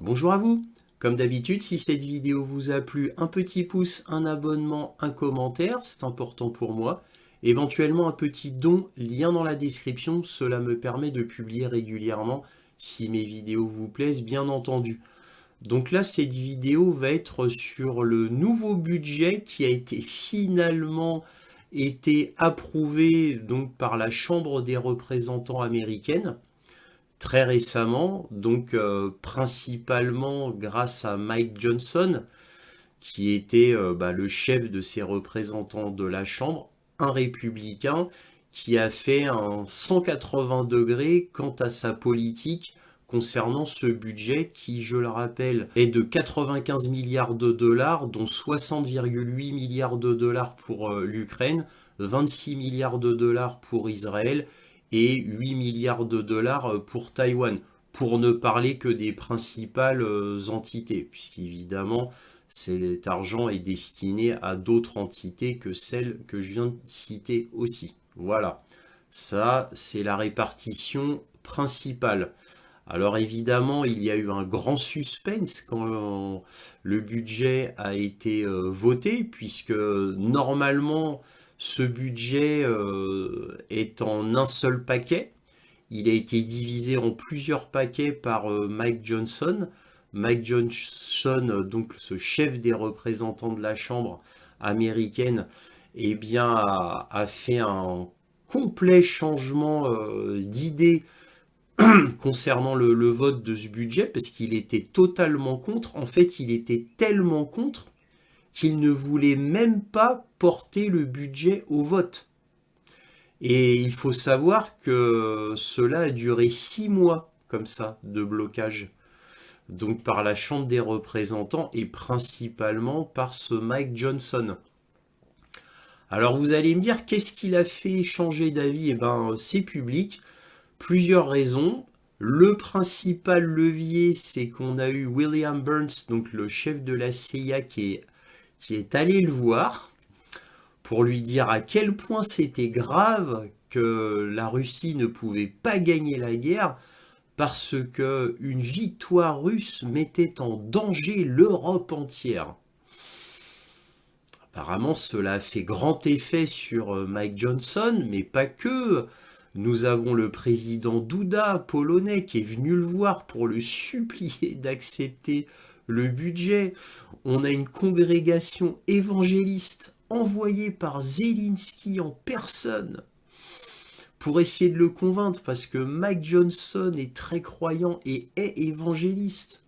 Bonjour à vous. Comme d'habitude, si cette vidéo vous a plu, un petit pouce, un abonnement, un commentaire, c'est important pour moi. Éventuellement un petit don, lien dans la description, cela me permet de publier régulièrement si mes vidéos vous plaisent, bien entendu. Donc là, cette vidéo va être sur le nouveau budget qui a été finalement été approuvé donc par la Chambre des représentants américaine très récemment, donc principalement grâce à Mike Johnson, qui était le chef de ses représentants de la Chambre, un républicain qui a fait un 180 degrés quant à sa politique concernant ce budget qui, je le rappelle, est de 95 milliards de dollars, dont 60,8 milliards de dollars pour l'Ukraine, 26 milliards de dollars pour Israël et 8 milliards de dollars pour Taïwan, pour ne parler que des principales entités, puisqu'évidemment, cet argent est destiné à d'autres entités que celles que je viens de citer aussi. Voilà, ça c'est la répartition principale. Alors évidemment, il y a eu un grand suspense quand le budget a été voté, puisque normalement ce budget est en un seul paquet. Il a été divisé en plusieurs paquets par Mike Johnson. Mike Johnson, donc ce chef des représentants de la Chambre américaine, eh bien, a fait un complet changement d'idée concernant le vote de ce budget, parce qu'il était totalement contre. En fait, il était tellement contre qu'il ne voulait même pas porter le budget au vote. Et il faut savoir que cela a duré 6 mois comme ça de blocage. Donc par la Chambre des représentants et principalement par ce Mike Johnson. Alors vous allez me dire, qu'est-ce qu'il a fait changer d'avis? Eh bien, c'est public. Plusieurs raisons. Le principal levier, c'est qu'on a eu William Burns, donc le chef de la CIA, qui est allé le voir pour lui dire à quel point c'était grave que la Russie ne pouvait pas gagner la guerre parce que une victoire russe mettait en danger l'Europe entière. Apparemment, cela a fait grand effet sur Mike Johnson, mais pas que. Nous avons le président Duda, polonais, qui est venu le voir pour le supplier d'accepter le budget. On a une congrégation évangéliste envoyée par Zelensky en personne pour essayer de le convaincre, parce que Mike Johnson est très croyant et est évangéliste.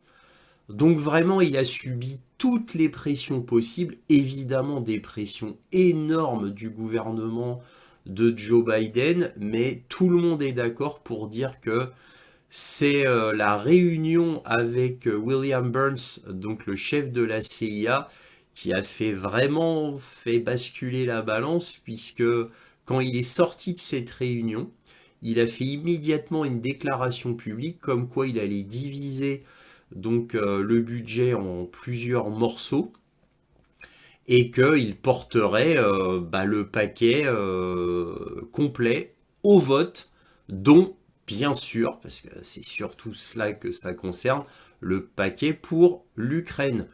Donc vraiment, il a subi toutes les pressions possibles, évidemment des pressions énormes du gouvernement de Joe Biden, mais tout le monde est d'accord pour dire que c'est la réunion avec William Burns, donc le chef de la CIA, qui a vraiment fait basculer la balance, puisque quand il est sorti de cette réunion, il a fait immédiatement une déclaration publique comme quoi il allait diviser donc le budget en plusieurs morceaux et qu'il porterait le paquet complet au vote, dont bien sûr, parce que c'est surtout cela que ça concerne, le paquet pour l'Ukraine.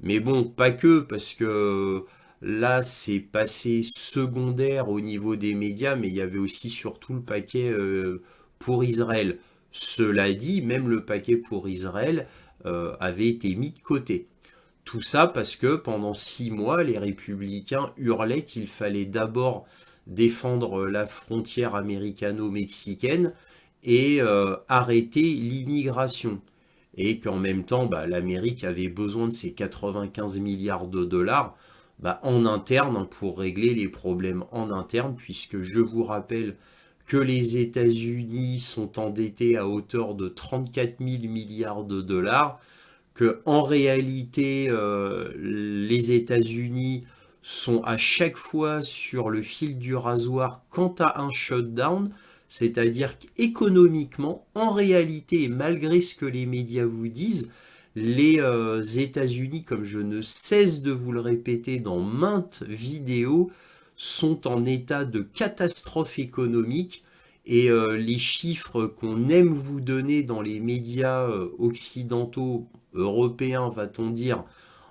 Mais bon, pas que, parce que là, c'est passé secondaire au niveau des médias, mais il y avait aussi surtout le paquet pour Israël. Cela dit, même le paquet pour Israël avait été mis de côté. Tout ça parce que pendant 6 mois, les républicains hurlaient qu'il fallait d'abord défendre la frontière américano-mexicaine et arrêter l'immigration. Et qu'en même temps, l'Amérique avait besoin de ces 95 milliards de dollars en interne pour régler les problèmes en interne, puisque je vous rappelle que les États-Unis sont endettés à hauteur de 34 000 milliards de dollars, que en réalité les États-Unis sont à chaque fois sur le fil du rasoir quant à un shutdown, c'est-à-dire qu'économiquement, en réalité, et malgré ce que les médias vous disent, les États-Unis, comme je ne cesse de vous le répéter dans maintes vidéos, sont en état de catastrophe économique Et les chiffres qu'on aime vous donner dans les médias occidentaux, européens, va-t-on dire,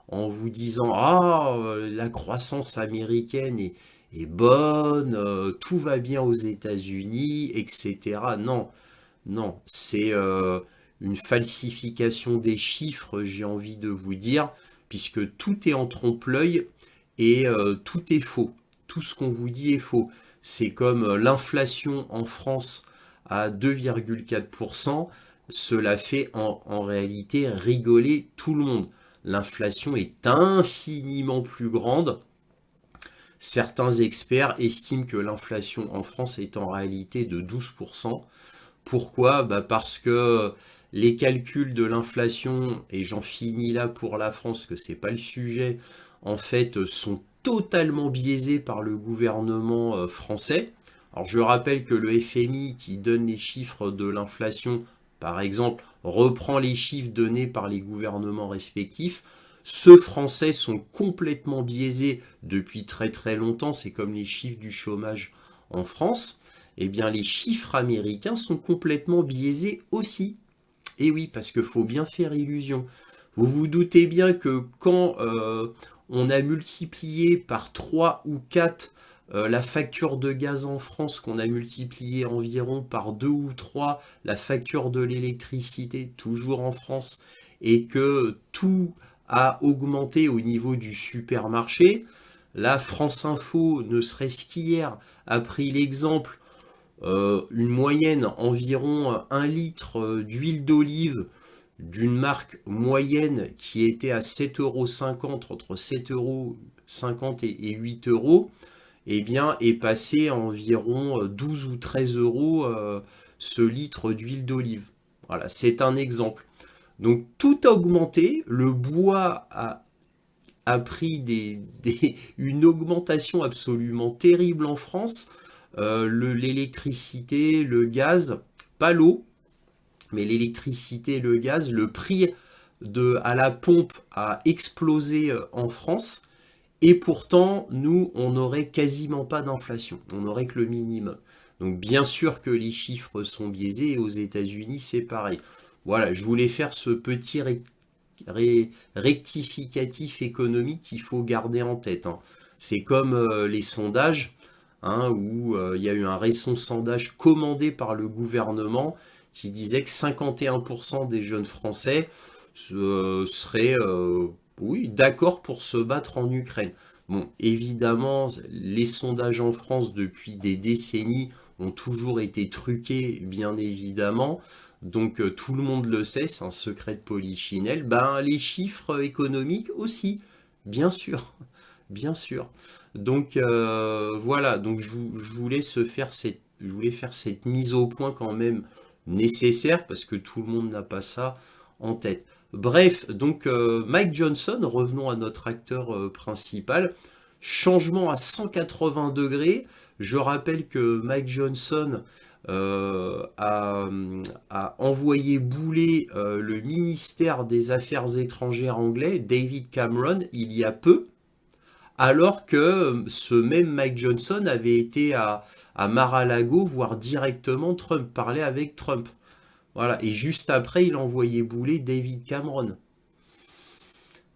en vous disant ah la croissance américaine est bonne, tout va bien aux États-Unis, etc. Non, non, c'est une falsification des chiffres, j'ai envie de vous dire, puisque tout est en trompe-l'œil et tout est faux. Tout ce qu'on vous dit est faux. C'est comme l'inflation en France à 2,4%, cela fait en réalité rigoler tout le monde. L'inflation est infiniment plus grande. Certains experts estiment que l'inflation en France est en réalité de 12%. Pourquoi? Bah parce que les calculs de l'inflation, et j'en finis là pour la France, que c'est pas le sujet, en fait, sont totalement biaisés par le gouvernement français. Alors je rappelle que le FMI qui donne les chiffres de l'inflation, par exemple, reprend les chiffres donnés par les gouvernements respectifs. Ceux français sont complètement biaisés depuis très très longtemps, c'est comme les chiffres du chômage en France. Eh bien, les chiffres américains sont complètement biaisés aussi. Et oui, parce qu'il faut bien faire illusion. Vous vous doutez bien que quand on a multiplié par 3 ou 4 la facture de gaz en France, qu'on a multiplié environ par 2 ou 3 la facture de l'électricité, toujours en France, et que tout a augmenté au niveau du supermarché, la France Info, ne serait-ce qu'hier, a pris l'exemple une moyenne environ 1 litre d'huile d'olive d'une marque moyenne qui était à 7,50 €, entre 7,50 € et 8 euros, eh bien, est passé à environ 12 ou 13 euros ce litre d'huile d'olive. Voilà, c'est un exemple. Donc tout a augmenté, le bois a pris une augmentation absolument terrible en France, l'électricité, le gaz, pas l'eau, mais l'électricité, le gaz, le prix à la pompe a explosé en France. Et pourtant, nous, on n'aurait quasiment pas d'inflation. On n'aurait que le minimum. Donc bien sûr que les chiffres sont biaisés et aux États-Unis, c'est pareil. Voilà, je voulais faire ce petit rectificatif économique qu'il faut garder en tête, hein. C'est comme les sondages, hein, où il y a eu un récent sondage commandé par le gouvernement qui disait que 51% des jeunes Français seraient oui, d'accord pour se battre en Ukraine. Bon, évidemment, les sondages en France depuis des décennies ont toujours été truqués, bien évidemment. Donc tout le monde le sait, c'est un secret de polichinelle. Ben, les chiffres économiques aussi, bien sûr, bien sûr. Donc voilà, donc je voulais faire cette mise au point quand même nécessaire parce que tout le monde n'a pas ça en tête. Bref, donc Mike Johnson, revenons à notre acteur principal, changement à 180 degrés. Je rappelle que Mike Johnson a envoyé bouler le ministère des Affaires étrangères anglais, David Cameron, il y a peu, alors que ce même Mike Johnson avait été à Mar-a-Lago voir directement Trump, parler avec Trump. Voilà, et juste après, il envoyait bouler David Cameron.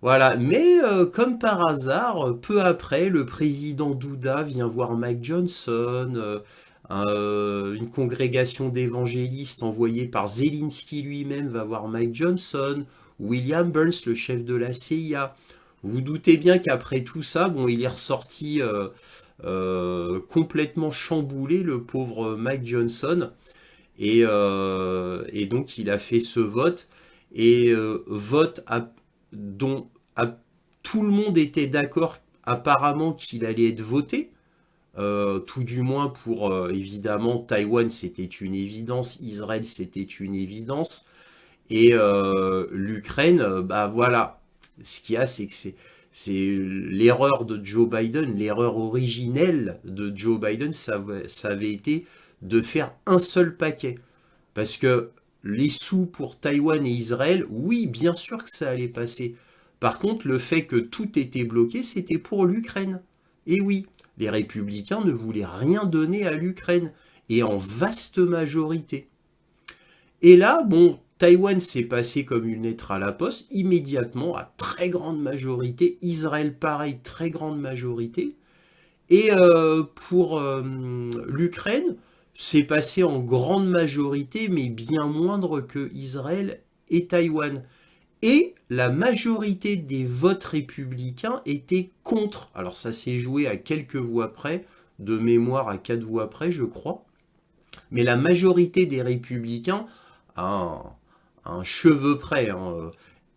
Voilà, mais comme par hasard, peu après, le président Douda vient voir Mike Johnson, une congrégation d'évangélistes envoyée par Zelensky lui-même va voir Mike Johnson, William Burns, le chef de la CIA. Vous vous doutez bien qu'après tout ça, bon, il est ressorti complètement chamboulé, le pauvre Mike Johnson, et donc il a fait ce vote, et dont tout le monde était d'accord apparemment qu'il allait être voté, tout du moins pour évidemment Taïwan c'était une évidence, Israël c'était une évidence, et l'Ukraine, bah voilà, ce qu'il y a c'est que c'est l'erreur de Joe Biden, l'erreur originelle de Joe Biden, ça avait été de faire un seul paquet. Parce que les sous pour Taïwan et Israël, oui, bien sûr que ça allait passer. Par contre, le fait que tout était bloqué, c'était pour l'Ukraine. Et oui, les républicains ne voulaient rien donner à l'Ukraine. et en vaste majorité. Et là, bon, Taïwan s'est passé comme une lettre à la poste, immédiatement, à très grande majorité. Israël, pareil, très grande majorité. Et pour l'Ukraine, c'est passé en grande majorité, mais bien moindre que Israël et Taïwan. Et la majorité des votes républicains étaient contre. Alors ça s'est joué à quelques voix près, de mémoire à 4 voix près, je crois. Mais la majorité des républicains, à un cheveu près, hein,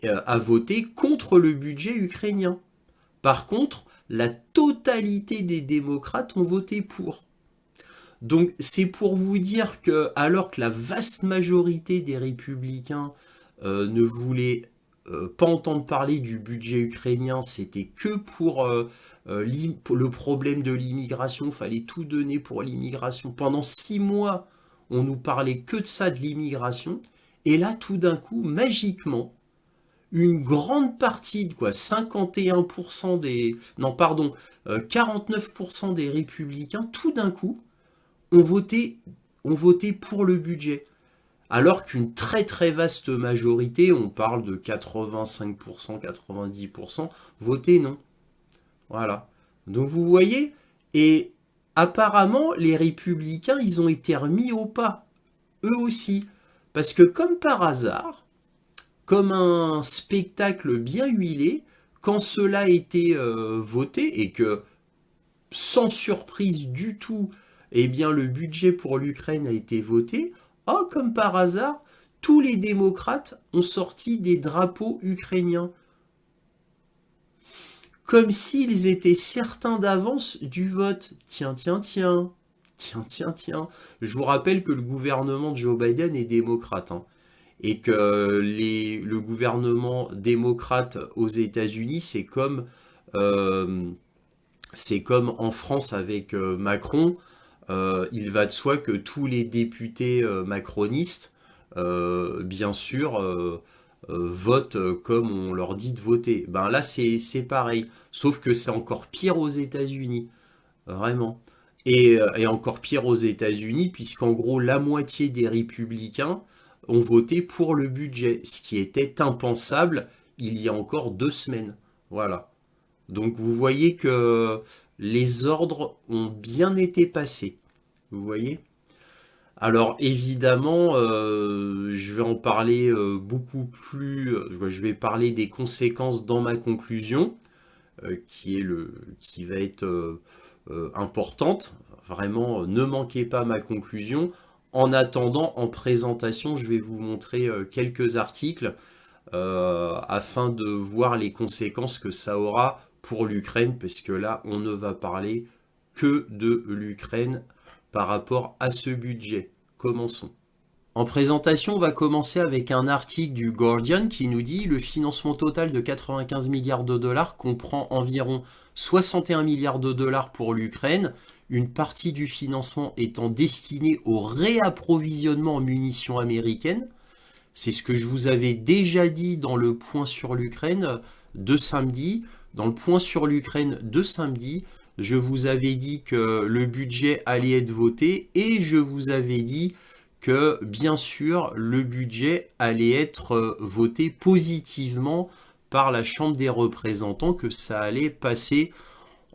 a voté contre le budget ukrainien. Par contre, la totalité des démocrates ont voté pour. Donc c'est pour vous dire que, alors que la vaste majorité des républicains ne voulaient pas entendre parler du budget ukrainien, c'était que pour le problème de l'immigration, il fallait tout donner pour l'immigration. Pendant 6 mois, on nous parlait que de ça, de l'immigration, et là, tout d'un coup, magiquement, une grande partie, quoi, 51% des... Non, pardon, 49% des républicains, tout d'un coup, ont voté pour le budget. Alors qu'une très très vaste majorité, on parle de 85%, 90%, votaient non. Voilà. Donc vous voyez, et apparemment, les républicains, ils ont été remis au pas, eux aussi. Parce que comme par hasard, comme un spectacle bien huilé, quand cela a été voté et que, sans surprise du tout, eh bien, le budget pour l'Ukraine a été voté, oh, comme par hasard, tous les démocrates ont sorti des drapeaux ukrainiens. Comme s'ils étaient certains d'avance du vote. Tiens, tiens, tiens. Tiens, tiens, tiens. Je vous rappelle que le gouvernement de Joe Biden est démocrate, hein, et que le gouvernement démocrate aux États-Unis, euh, c'est comme en France avec Macron. Il va de soi que tous les députés macronistes, bien sûr, votent comme on leur dit de voter. Ben là, c'est pareil. Sauf que c'est encore pire aux États-Unis. Vraiment. Et encore pire aux États-Unis, puisqu'en gros, la moitié des républicains ont voté pour le budget, ce qui était impensable il y a encore 2 semaines. Voilà. Donc vous voyez que les ordres ont bien été passés. Vous voyez? Alors évidemment, je vais en parler beaucoup plus. Je vais parler des conséquences dans ma conclusion, qui va être importante. Vraiment, ne manquez pas ma conclusion. En attendant, en présentation, je vais vous montrer quelques articles afin de voir les conséquences que ça aura pour l'Ukraine, parce que là, on ne va parler que de l'Ukraine par rapport à ce budget. Commençons. En présentation, on va commencer avec un article du Guardian qui nous dit « Le financement total de 95 milliards de dollars comprend environ 61 milliards de dollars pour l'Ukraine, une partie du financement étant destinée au réapprovisionnement en munitions américaines. » C'est ce que je vous avais déjà dit dans le point sur l'Ukraine de samedi. Dans le point sur l'Ukraine de samedi, je vous avais dit que le budget allait être voté et je vous avais dit que, bien sûr, le budget allait être voté positivement par la Chambre des représentants, que ça allait passer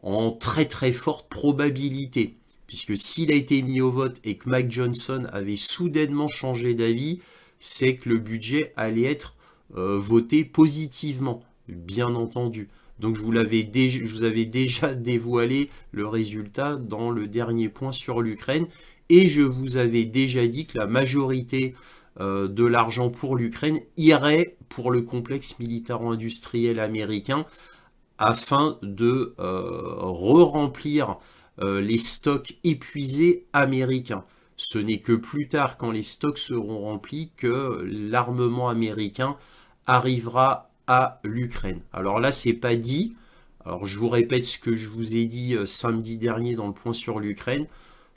en très très forte probabilité. Puisque s'il a été mis au vote et que Mike Johnson avait soudainement changé d'avis, c'est que le budget allait être voté positivement, bien entendu. Donc je vous avais déjà dévoilé le résultat dans le dernier point sur l'Ukraine. Et je vous avais déjà dit que la majorité de l'argent pour l'Ukraine irait pour le complexe militaro-industriel américain afin de re-remplir les stocks épuisés américains. Ce n'est que plus tard, quand les stocks seront remplis, que l'armement américain arrivera à l'Ukraine. Alors là, c'est pas dit. Alors je vous répète ce que je vous ai dit samedi dernier dans le point sur l'Ukraine.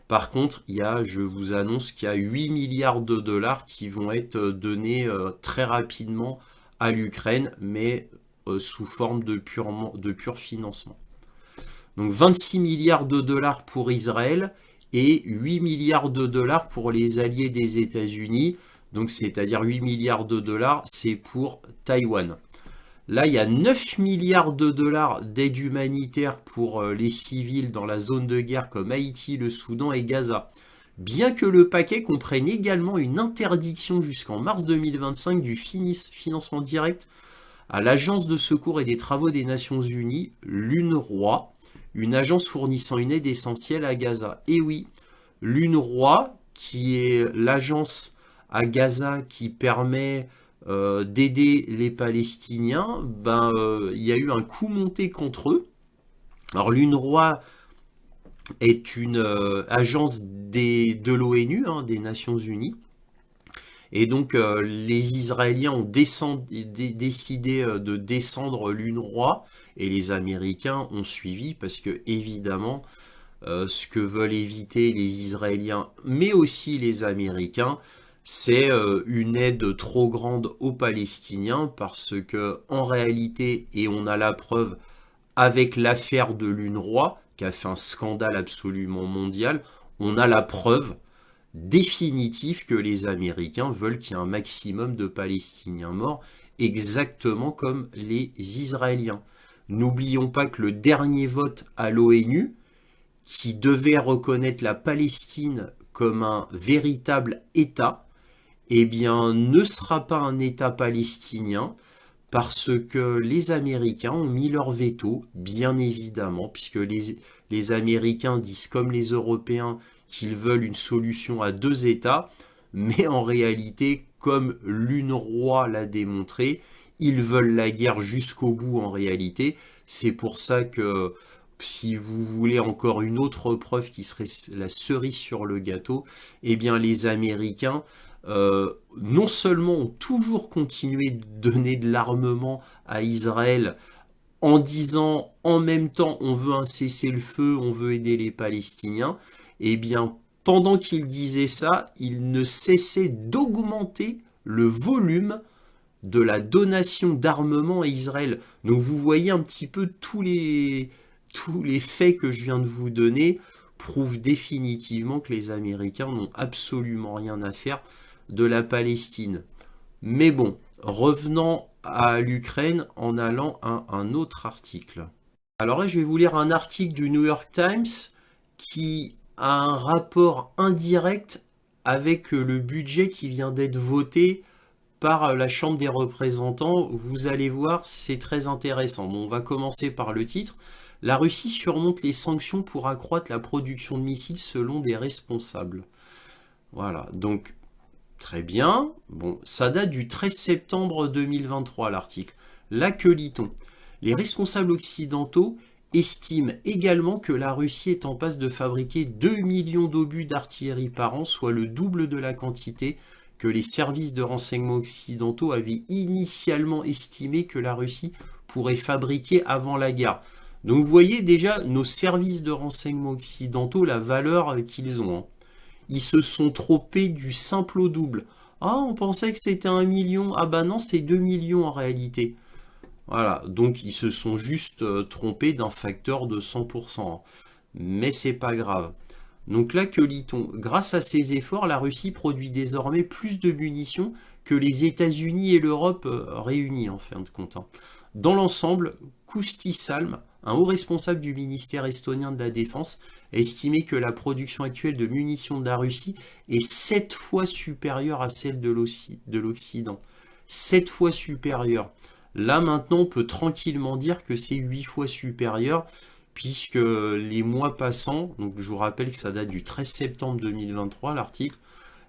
Par contre, je vous annonce qu'il y a 8 milliards de dollars qui vont être donnés très rapidement à l'Ukraine, mais sous forme de pur financement. Donc 26 milliards de dollars pour Israël et 8 milliards de dollars pour les alliés des États-Unis. Donc c'est-à-dire 8 milliards de dollars, c'est pour Taïwan. Là, il y a 9 milliards de dollars d'aide humanitaire pour les civils dans la zone de guerre comme Haïti, le Soudan et Gaza. Bien que le paquet comprenne également une interdiction jusqu'en mars 2025 du financement direct à l'Agence de secours et des travaux des Nations Unies, l'UNRWA, une agence fournissant une aide essentielle à Gaza. Et oui, l'UNRWA, qui est l'agence à Gaza qui permet d'aider les Palestiniens, il y a eu un coup monté contre eux. Alors l'UNRWA est une agence de l'ONU, des Nations Unies. Et donc les Israéliens ont décidé de descendre l'UNRWA et les Américains ont suivi parce que évidemment ce que veulent éviter les Israéliens mais aussi les Américains, c'est une aide trop grande aux Palestiniens parce que en réalité, et on a la preuve avec l'affaire de l'UNRWA qui a fait un scandale absolument mondial, on a la preuve définitive que les Américains veulent qu'il y ait un maximum de Palestiniens morts, exactement comme les Israéliens. N'oublions pas que le dernier vote à l'ONU, qui devait reconnaître la Palestine comme un véritable État, eh bien, ne sera pas un État palestinien parce que les Américains ont mis leur veto, bien évidemment, puisque les Américains disent comme les Européens qu'ils veulent une solution à deux États, mais en réalité, comme l'UNRWA l'a démontré, ils veulent la guerre jusqu'au bout en réalité. C'est pour ça que si vous voulez encore une autre preuve qui serait la cerise sur le gâteau, eh bien les Américains non seulement ont toujours continué de donner de l'armement à Israël en disant en même temps on veut un cessez-le-feu, on veut aider les Palestiniens, eh bien pendant qu'ils disaient ça, ils ne cessaient d'augmenter le volume de la donation d'armement à Israël. Donc vous voyez un petit peu tous les faits que je viens de vous donner prouvent définitivement que les Américains n'ont absolument rien à faire de la Palestine. Mais bon, revenons à l'Ukraine en allant à un autre article. Alors là, je vais vous lire un article du New York Times qui a un rapport indirect avec le budget qui vient d'être voté par la Chambre des représentants. Vous allez voir, c'est très intéressant. Bon, on va commencer par le titre. La Russie surmonte les sanctions pour accroître la production de missiles selon des responsables. Voilà, donc très bien. Bon, ça date du 13 septembre 2023, l'article. Là, que lit-on? Les responsables occidentaux estiment également que la Russie est en passe de fabriquer 2 millions d'obus d'artillerie par an, soit le double de la quantité que les services de renseignement occidentaux avaient initialement estimé que la Russie pourrait fabriquer avant la guerre. Donc vous voyez déjà nos services de renseignement occidentaux, la valeur qu'ils ont. Ils se sont trompés du simple au double. Ah, on pensait que c'était 1 million. Ah bah non, c'est 2 millions en réalité. Voilà, donc ils se sont juste trompés d'un facteur de 100%. Mais c'est pas grave. Donc là, que lit-on? Grâce à ces efforts, la Russie produit désormais plus de munitions que les États-Unis et l'Europe réunis, en fin de compte. Dans l'ensemble, Kusti Salm, un haut responsable du ministère estonien de la Défense, a estimé que la production actuelle de munitions de la Russie est 7 fois supérieure à celle de l'Occident. 7 fois supérieure. Là, maintenant, on peut tranquillement dire que c'est 8 fois supérieur, puisque les mois passants, donc je vous rappelle que ça date du 13 septembre 2023, l'article,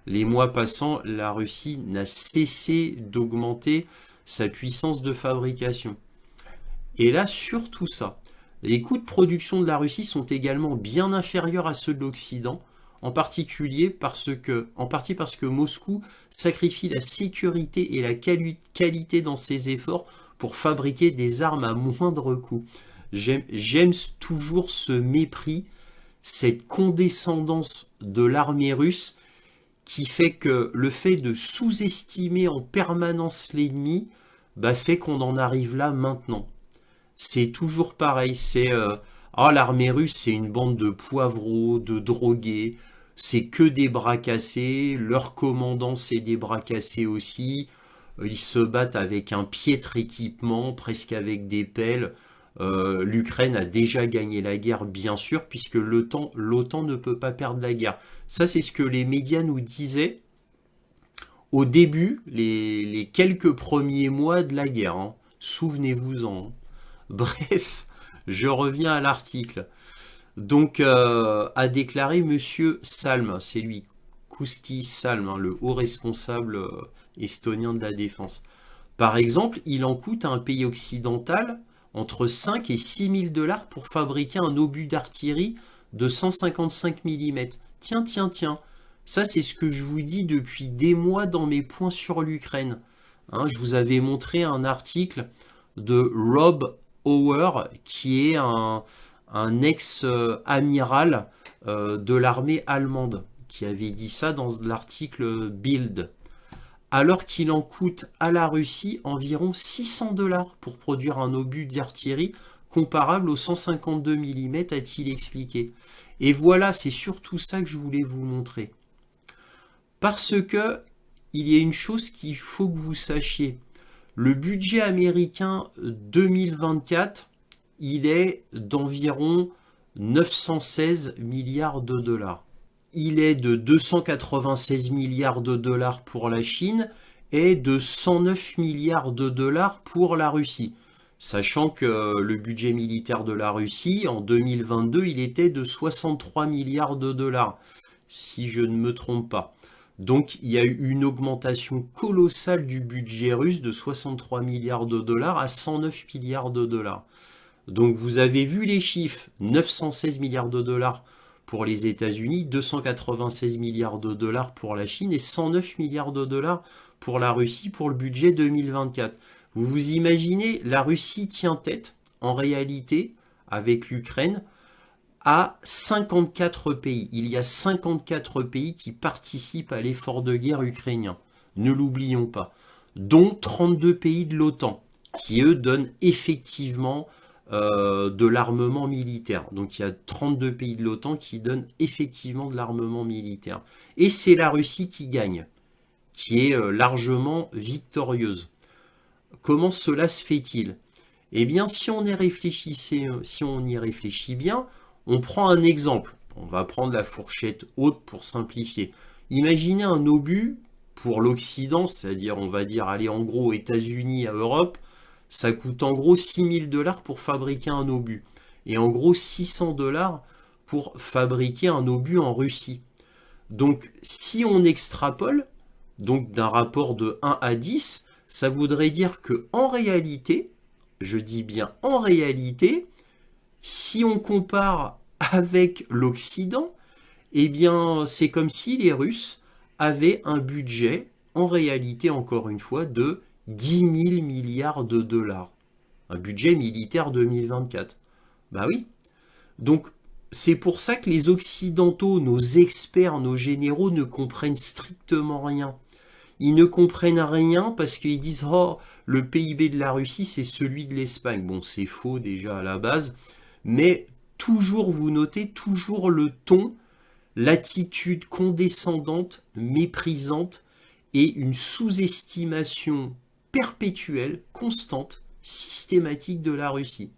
les mois passants, la Russie n'a cessé d'augmenter sa puissance de fabrication. Et là, sur tout ça, les coûts de production de la Russie sont également bien inférieurs à ceux de l'Occident, en partie parce que Moscou sacrifie la sécurité et la qualité dans ses efforts pour fabriquer des armes à moindre coût. J'aime toujours ce mépris, cette condescendance de l'armée russe qui fait que le fait de sous-estimer en permanence l'ennemi fait qu'on en arrive là maintenant. C'est toujours pareil. Ah, l'armée russe, c'est une bande de poivreaux, de drogués, c'est que des bras cassés, leur commandant, c'est des bras cassés aussi. Ils se battent avec un piètre équipement, presque avec des pelles. L'Ukraine a déjà gagné la guerre, bien sûr, puisque l'OTAN ne peut pas perdre la guerre. Ça, c'est ce que les médias nous disaient au début, les quelques premiers mois de la guerre, hein. Souvenez-vous-en. Bref, je reviens à l'article. Donc, a déclaré Monsieur Salm, c'est lui, Kusti Salm, hein, le haut responsable estonien de la défense. Par exemple, il en coûte à un pays occidental entre 5 et 6 000 $ pour fabriquer un obus d'artillerie de 155 mm. Tiens, tiens, tiens. Ça, c'est ce que je vous dis depuis des mois dans mes points sur l'Ukraine. Hein, je vous avais montré un article de Rob Hauer, qui est un ex-amiral de l'armée allemande, qui avait dit ça dans l'article Bild. Alors qu'il en coûte à la Russie environ 600 $ pour produire un obus d'artillerie comparable au 152 mm, a-t-il expliqué. Et voilà, c'est surtout ça que je voulais vous montrer. Parce que il y a une chose qu'il faut que vous sachiez. Le budget américain 2024, il est d'environ 916 milliards de dollars. Il est de 296 milliards de dollars pour la Chine et de 109 milliards de dollars pour la Russie. Sachant que le budget militaire de la Russie, en 2022, il était de 63 milliards de dollars, si je ne me trompe pas. Donc il y a eu une augmentation colossale du budget russe de 63 milliards de dollars à 109 milliards de dollars. Donc vous avez vu les chiffres, 916 milliards de dollars pour les États-Unis, 296 milliards de dollars pour la Chine et 109 milliards de dollars pour la Russie pour le budget 2024. Vous vous imaginez, la Russie tient tête, en réalité, avec l'Ukraine, à 54 pays. Il y a 54 pays qui participent à l'effort de guerre ukrainien. Ne l'oublions pas. Dont 32 pays de l'OTAN, qui eux donnent effectivement de l'armement militaire. Donc il y a 32 pays de l'OTAN qui donnent effectivement de l'armement militaire. Et c'est la Russie qui gagne, qui est largement victorieuse. Comment cela se fait-il? Eh bien, si on y réfléchit bien, on prend un exemple. On va prendre la fourchette haute pour simplifier. Imaginez un obus pour l'Occident, c'est-à-dire, on va dire, allez, en gros, États-Unis à Europe, ça coûte en gros 6 000 $ pour fabriquer un obus. Et en gros, 600 $ pour fabriquer un obus en Russie. Donc, si on extrapole, donc d'un rapport de 1 à 10, ça voudrait dire que en réalité, je dis bien en réalité, si on compare avec l'Occident, eh bien, c'est comme si les Russes avaient un budget, en réalité, encore une fois, de 10 000 milliards de dollars. Un budget militaire 2024. Bah oui. Donc, c'est pour ça que les Occidentaux, nos experts, nos généraux ne comprennent strictement rien. Ils ne comprennent rien parce qu'ils disent « Oh, le PIB de la Russie, c'est celui de l'Espagne. » Bon, c'est faux déjà à la base, mais toujours, vous notez, toujours le ton, l'attitude condescendante, méprisante et une sous-estimation perpétuelle, constante, systématique de la Russie.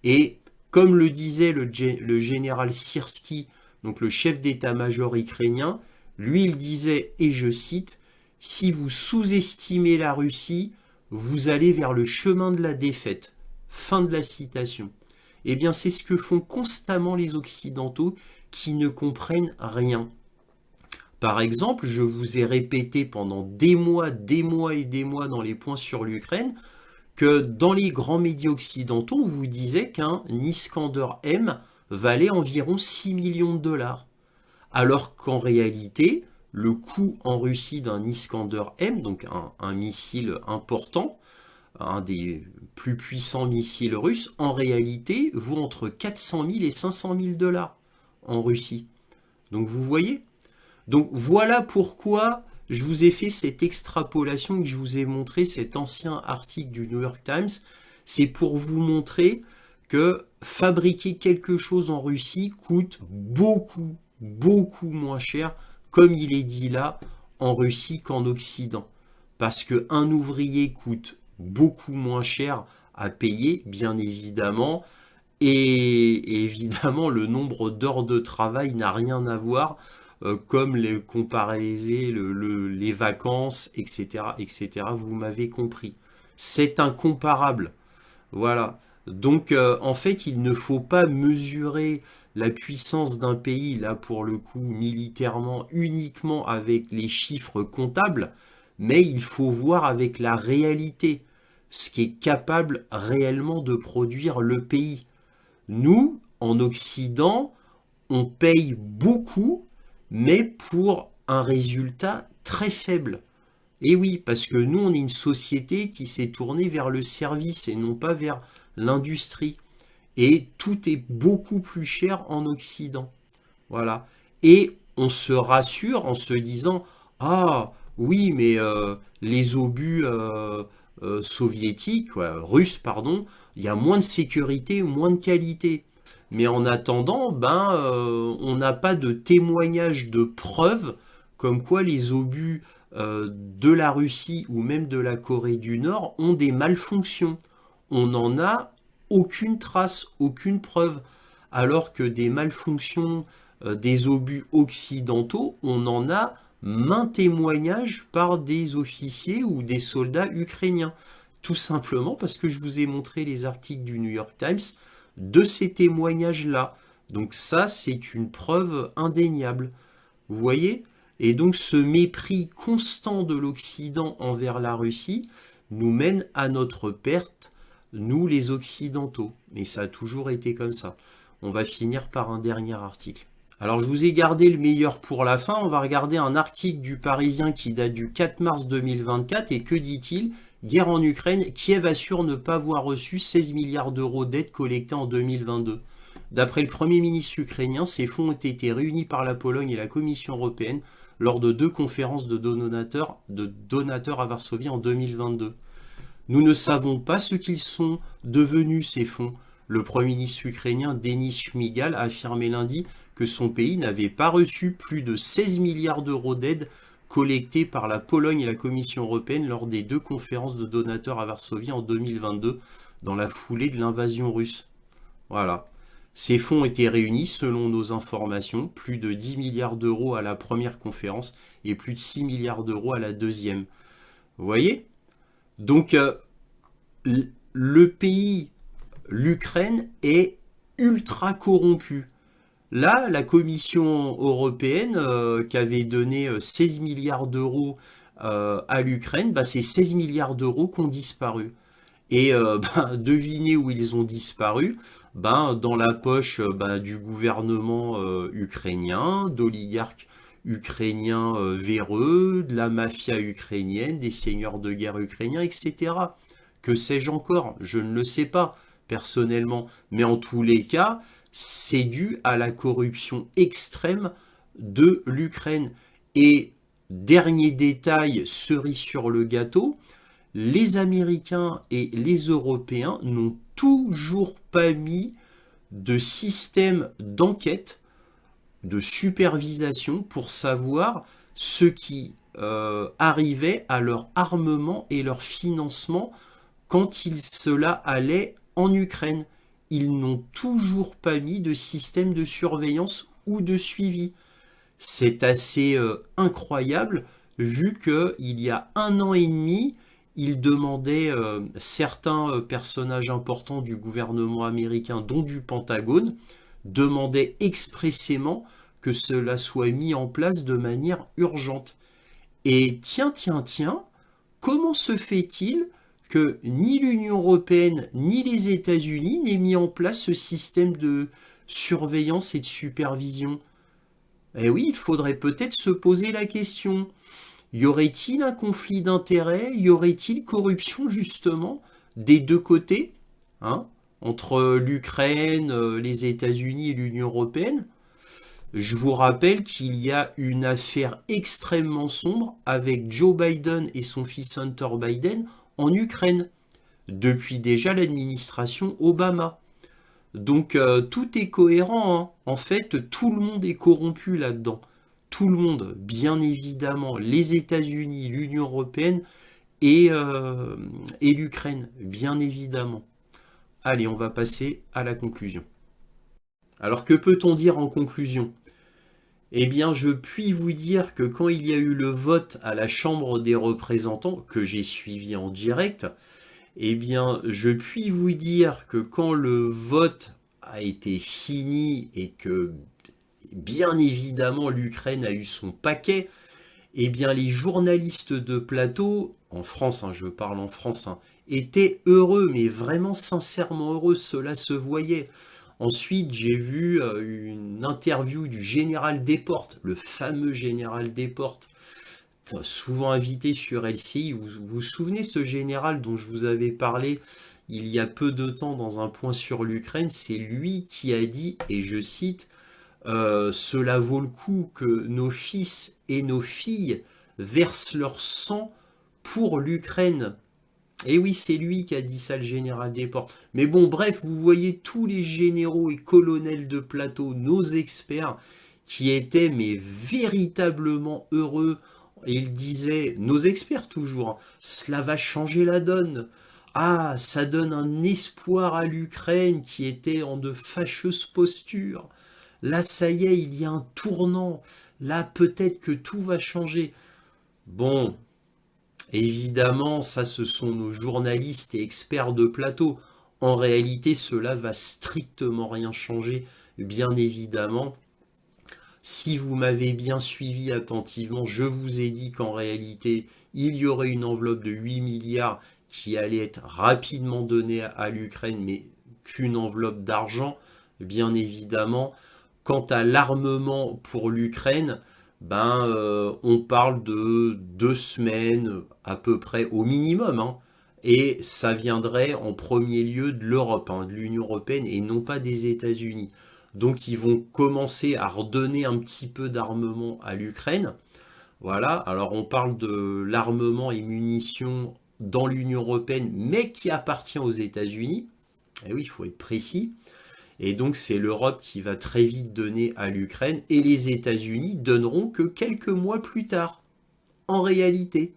Et comme le disait le général Syrski, donc le chef d'état-major ukrainien, lui il disait, et je cite, « Si vous sous-estimez la Russie, vous allez vers le chemin de la défaite. » Fin de la citation. Eh bien, c'est ce que font constamment les Occidentaux qui ne comprennent rien. Par exemple, je vous ai répété pendant des mois et des mois dans les points sur l'Ukraine que dans les grands médias occidentaux, on vous disait qu'un Iskander M valait environ 6 millions de dollars. Alors qu'en réalité, le coût en Russie d'un Iskander M, donc un missile important, un des plus puissants missiles russes, en réalité, vaut entre 400 000 et 500 000 dollars en Russie. Donc vous voyez? Donc voilà pourquoi je vous ai fait cette extrapolation que je vous ai montré, cet ancien article du New York Times. C'est pour vous montrer que fabriquer quelque chose en Russie coûte beaucoup, beaucoup moins cher, comme il est dit là, en Russie qu'en Occident. Parce qu'un ouvrier coûte beaucoup moins cher à payer, bien évidemment, et évidemment, le nombre d'heures de travail n'a rien à voir, comme les comparaisons, les vacances, etc., etc. Vous m'avez compris. C'est incomparable. Voilà. Donc, en fait, il ne faut pas mesurer la puissance d'un pays, là, pour le coup, militairement, uniquement avec les chiffres comptables, mais il faut voir avec la réalité, ce qui est capable réellement de produire le pays. Nous, en Occident, on paye beaucoup, mais pour un résultat très faible. Et oui, parce que nous, on est une société qui s'est tournée vers le service et non pas vers l'industrie. Et tout est beaucoup plus cher en Occident. Voilà. Et on se rassure en se disant, ah oui, mais les obus soviétiques, ouais, russes, pardon, il y a moins de sécurité, moins de qualité. Mais en attendant, on n'a pas de témoignage de preuves comme quoi les obus de la Russie ou même de la Corée du Nord ont des malfonctions. On n'en a aucune trace, aucune preuve. Alors que des malfonctions des obus occidentaux, on en a maints témoignages par des officiers ou des soldats ukrainiens. Tout simplement parce que je vous ai montré les articles du New York Times de ces témoignages-là. Donc ça, c'est une preuve indéniable. Vous voyez? Et donc ce mépris constant de l'Occident envers la Russie nous mène à notre perte, nous les Occidentaux. Mais ça a toujours été comme ça. On va finir par un dernier article. Alors je vous ai gardé le meilleur pour la fin. On va regarder un article du Parisien qui date du 4 mars 2024. Et que dit-il? Guerre en Ukraine, Kiev assure ne pas avoir reçu 16 milliards d'euros d'aide collectée en 2022. D'après le Premier ministre ukrainien, ces fonds ont été réunis par la Pologne et la Commission européenne lors de 2 conférences de donateurs à Varsovie en 2022. Nous ne savons pas ce qu'ils sont devenus ces fonds. Le Premier ministre ukrainien Denis Shmyhal a affirmé lundi que son pays n'avait pas reçu plus de 16 milliards d'euros d'aide collectés par la Pologne et la Commission européenne lors des 2 conférences de donateurs à Varsovie en 2022, dans la foulée de l'invasion russe. Voilà. Ces fonds ont été réunis, selon nos informations, plus de 10 milliards d'euros à la première conférence et plus de 6 milliards d'euros à la deuxième. Vous voyez? Donc, le pays, l'Ukraine, est ultra corrompu. Là, la Commission européenne, qui avait donné 16 milliards d'euros à l'Ukraine, ces 16 milliards d'euros qui ont disparu. Et devinez où ils ont disparu? Dans la poche du gouvernement ukrainien, d'oligarques ukrainiens véreux, de la mafia ukrainienne, des seigneurs de guerre ukrainiens, etc. Que sais-je encore? Je ne le sais pas personnellement. Mais en tous les cas, c'est dû à la corruption extrême de l'Ukraine. Et dernier détail, cerise sur le gâteau, les Américains et les Européens n'ont toujours pas mis de système d'enquête, de supervision pour savoir ce qui arrivait à leur armement et leur financement quand cela allait en Ukraine. Ils n'ont toujours pas mis de système de surveillance ou de suivi. C'est assez incroyable vu qu'il y a 1 an et demi, il demandait certains personnages importants du gouvernement américain, dont du Pentagone, demandaient expressément que cela soit mis en place de manière urgente. Et tiens, comment se fait-il que ni l'Union européenne ni les États-Unis n'aient mis en place ce système de surveillance et de supervision? Eh oui, il faudrait peut-être se poser la question. Y aurait-il un conflit d'intérêts? Y aurait-il corruption justement des 2 côtés, hein, entre l'Ukraine, les États-Unis et l'Union européenne? Je vous rappelle qu'il y a une affaire extrêmement sombre avec Joe Biden et son fils Hunter Biden en Ukraine, depuis déjà l'administration Obama. Donc tout est cohérent, hein. En fait, tout le monde est corrompu là-dedans. Tout le monde, bien évidemment, les États-Unis, l'Union européenne et, euh, et l'Ukraine, bien évidemment. Allez, on va passer à la conclusion. Alors que peut-on dire en conclusion? Eh bien, je puis vous dire que quand il y a eu le vote à la Chambre des représentants, que j'ai suivi en direct, eh bien, je puis vous dire que quand le vote a été fini et que, bien évidemment, l'Ukraine a eu son paquet, eh bien, les journalistes de plateau, en France, hein, je parle en France, hein, étaient heureux, mais vraiment sincèrement heureux, cela se voyait. Ensuite, j'ai vu une interview du général Desportes, le fameux général Desportes, souvent invité sur LCI. Vous vous souvenez ce général dont je vous avais parlé il y a peu de temps dans un point sur l'Ukraine? C'est lui qui a dit, et je cite, cela vaut le coup que nos fils et nos filles versent leur sang pour l'Ukraine. Et oui, c'est lui qui a dit ça, le général Desportes. Mais bon, bref, vous voyez tous les généraux et colonels de plateau, nos experts, qui étaient mais véritablement heureux. Et ils disaient, nos experts toujours, hein, cela va changer la donne. Ah, ça donne un espoir à l'Ukraine qui était en de fâcheuses postures. Là, ça y est, il y a un tournant. Là, peut-être que tout va changer. Bon, évidemment, ça, ce sont nos journalistes et experts de plateau. En réalité, cela va strictement rien changer, bien évidemment. Si vous m'avez bien suivi attentivement, je vous ai dit qu'en réalité, il y aurait une enveloppe de 8 milliards qui allait être rapidement donnée à l'Ukraine, mais qu'une enveloppe d'argent, bien évidemment. Quant à l'armement pour l'Ukraine, on parle de 2 semaines à peu près au minimum, hein. Et ça viendrait en premier lieu de l'Europe, hein, de l'Union européenne et non pas des États-Unis. Donc ils vont commencer à redonner un petit peu d'armement à l'Ukraine. Voilà, alors on parle de l'armement et munitions dans l'Union européenne, mais qui appartient aux États-Unis. Et oui, il faut être précis. Et donc c'est l'Europe qui va très vite donner à l'Ukraine et les États-Unis donneront que quelques mois plus tard, en réalité.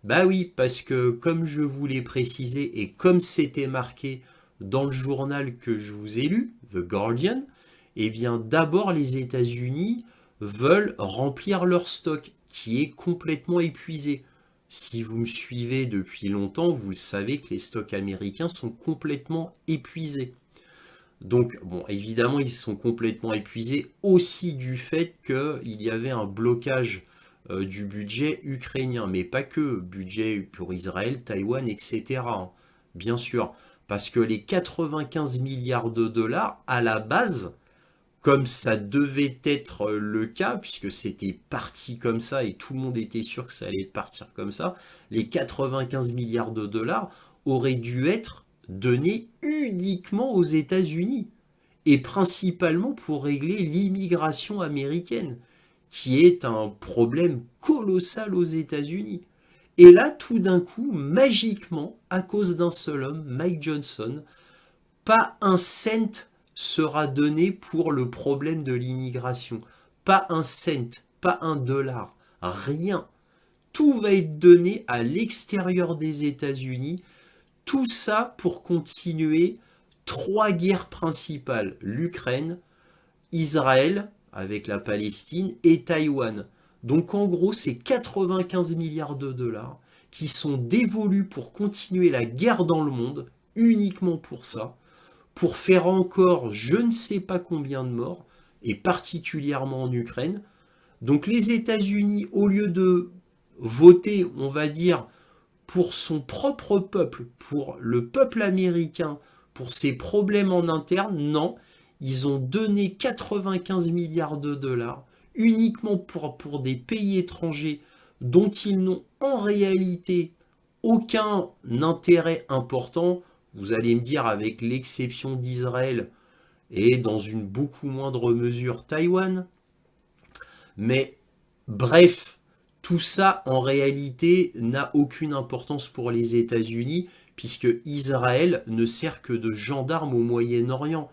Bah oui, parce que comme je vous l'ai précisé et comme c'était marqué dans le journal que je vous ai lu, The Guardian, eh bien d'abord les États-Unis veulent remplir leur stock qui est complètement épuisé. Si vous me suivez depuis longtemps, vous savez que les stocks américains sont complètement épuisés. Donc, bon, évidemment, ils sont complètement épuisés aussi du fait qu'il y avait un blocage du budget ukrainien, mais pas que, budget pour Israël, Taïwan, etc., hein, bien sûr, parce que les 95 milliards de dollars, à la base, comme ça devait être le cas, puisque c'était parti comme ça et tout le monde était sûr que ça allait partir comme ça, les 95 milliards de dollars auraient dû être donnés uniquement aux États-Unis et principalement pour régler l'immigration américaine, qui est un problème colossal aux États-Unis. Et là, tout d'un coup, magiquement, à cause d'un seul homme, Mike Johnson, pas un cent sera donné pour le problème de l'immigration. Pas un cent, pas un dollar, rien. Tout va être donné à l'extérieur des États-Unis. Tout ça pour continuer 3 guerres principales. L'Ukraine, Israël avec la Palestine et Taïwan. Donc en gros, c'est 95 milliards de dollars qui sont dévolus pour continuer la guerre dans le monde, uniquement pour ça, pour faire encore je ne sais pas combien de morts, et particulièrement en Ukraine. Donc les États-Unis, au lieu de voter, on va dire, pour son propre peuple, pour le peuple américain, pour ses problèmes en interne, non, ils ont donné 95 milliards de dollars uniquement pour des pays étrangers dont ils n'ont en réalité aucun intérêt important. Vous allez me dire, avec l'exception d'Israël et dans une beaucoup moindre mesure Taïwan. Mais bref, tout ça en réalité n'a aucune importance pour les États-Unis puisque Israël ne sert que de gendarme au Moyen-Orient.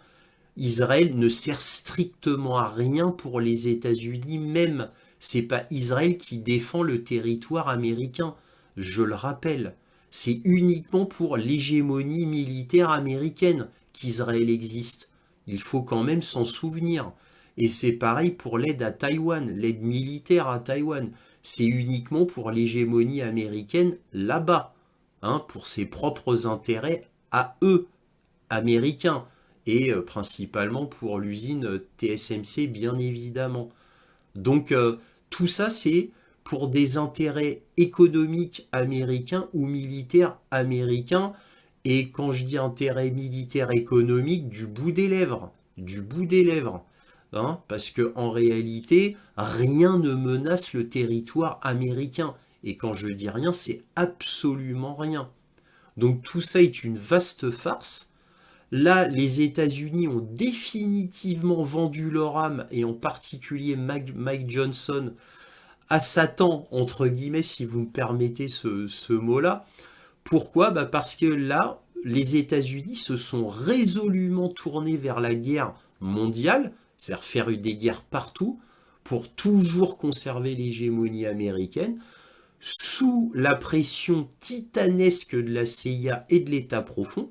Israël ne sert strictement à rien pour les États-Unis même. C'est pas Israël qui défend le territoire américain, je le rappelle. C'est uniquement pour l'hégémonie militaire américaine qu'Israël existe. Il faut quand même s'en souvenir. Et c'est pareil pour l'aide à Taïwan, l'aide militaire à Taïwan. C'est uniquement pour l'hégémonie américaine là-bas, hein, pour ses propres intérêts à eux, américains, et principalement pour l'usine TSMC, bien évidemment. Donc tout ça, c'est pour des intérêts économiques américains ou militaires américains. Et quand je dis intérêt militaire économique, du bout des lèvres. Du bout des lèvres. Hein, parce qu'en réalité, rien ne menace le territoire américain. Et quand je dis rien, c'est absolument rien. Donc tout ça est une vaste farce. Là, les États-Unis ont définitivement vendu leur âme, et en particulier Mike Johnson, à Satan, entre guillemets, si vous me permettez ce mot-là. Pourquoi? Parce que là, les États-Unis se sont résolument tournés vers la guerre mondiale, c'est-à-dire faire des guerres partout, pour toujours conserver l'hégémonie américaine, sous la pression titanesque de la CIA et de l'État profond,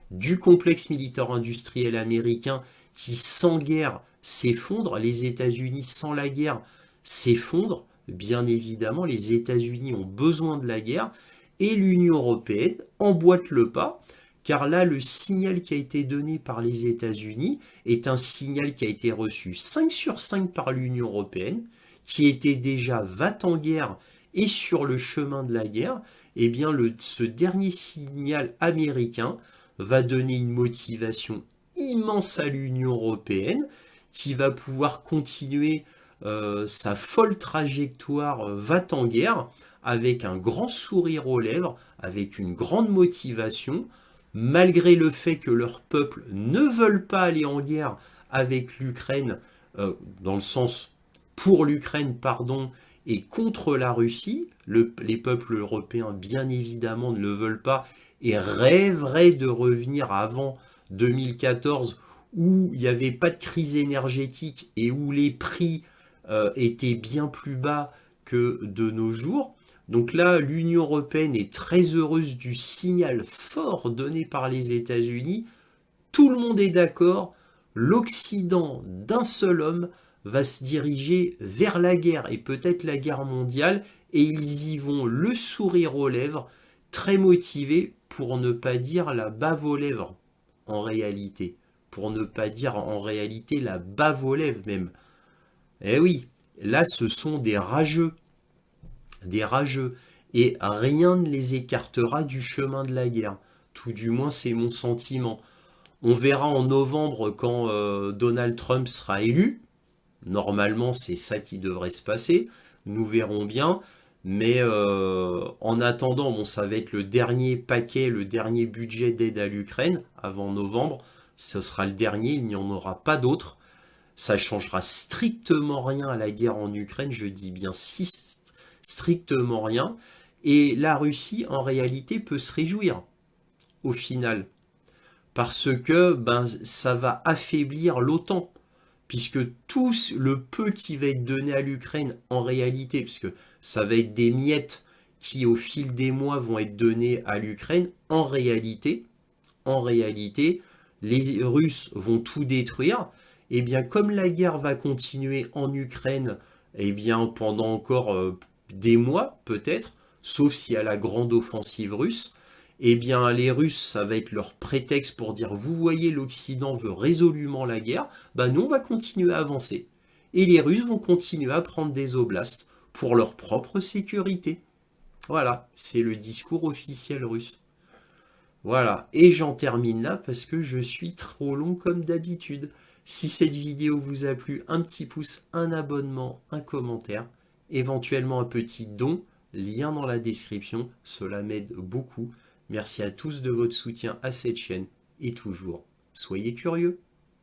du complexe militaire-industriel américain qui, sans guerre, s'effondre. Les États-Unis, sans la guerre, s'effondrent. Bien évidemment, les États-Unis ont besoin de la guerre et l'Union européenne emboîte le pas, car là, le signal qui a été donné par les États-Unis est un signal qui a été reçu 5 sur 5 par l'Union européenne, qui était déjà va-t-en-guerre et sur le chemin de la guerre. Eh bien, ce dernier signal américain va donner une motivation immense à l'Union européenne, qui va pouvoir continuer sa folle trajectoire va-t-en-guerre, avec un grand sourire aux lèvres, avec une grande motivation, malgré le fait que leur peuple ne veulent pas aller en guerre avec l'Ukraine, dans le sens pour l'Ukraine, pardon, et contre la Russie. Les peuples européens, bien évidemment, ne le veulent pas et rêveraient de revenir avant 2014, où il n'y avait pas de crise énergétique et où les prix étaient bien plus bas que de nos jours. Donc là, l'Union européenne est très heureuse du signal fort donné par les États-Unis. Tout le monde est d'accord, l'Occident d'un seul homme va se diriger vers la guerre, et peut-être la guerre mondiale, et ils y vont le sourire aux lèvres, très motivés, pour ne pas dire la bave aux lèvres, en réalité. Pour ne pas dire en réalité la bave aux lèvres même. Eh oui, là ce sont des rageux, et rien ne les écartera du chemin de la guerre. Tout du moins c'est mon sentiment. On verra en novembre quand Donald Trump sera élu. Normalement, c'est ça qui devrait se passer. Nous verrons bien. Mais en attendant, bon, ça va être le dernier paquet, le dernier budget d'aide à l'Ukraine avant novembre. Ce sera le dernier, il n'y en aura pas d'autre. Ça changera strictement rien à la guerre en Ukraine, je dis bien strictement rien. Et la Russie, en réalité, peut se réjouir, au final. Parce que ça va affaiblir l'OTAN. Puisque tout le peu qui va être donné à l'Ukraine, en réalité, puisque ça va être des miettes qui, au fil des mois, vont être données à l'Ukraine, en réalité, les Russes vont tout détruire. Et bien, comme la guerre va continuer en Ukraine, et bien, pendant encore des mois, peut-être, sauf s'il y a la grande offensive russe, eh bien, les Russes, ça va être leur prétexte pour dire, vous voyez, l'Occident veut résolument la guerre, nous, on va continuer à avancer. Et les Russes vont continuer à prendre des oblasts pour leur propre sécurité. Voilà, c'est le discours officiel russe. Voilà, et j'en termine là parce que je suis trop long comme d'habitude. Si cette vidéo vous a plu, un petit pouce, un abonnement, un commentaire, éventuellement un petit don, lien dans la description, cela m'aide beaucoup. Merci à tous de votre soutien à cette chaîne et toujours, soyez curieux.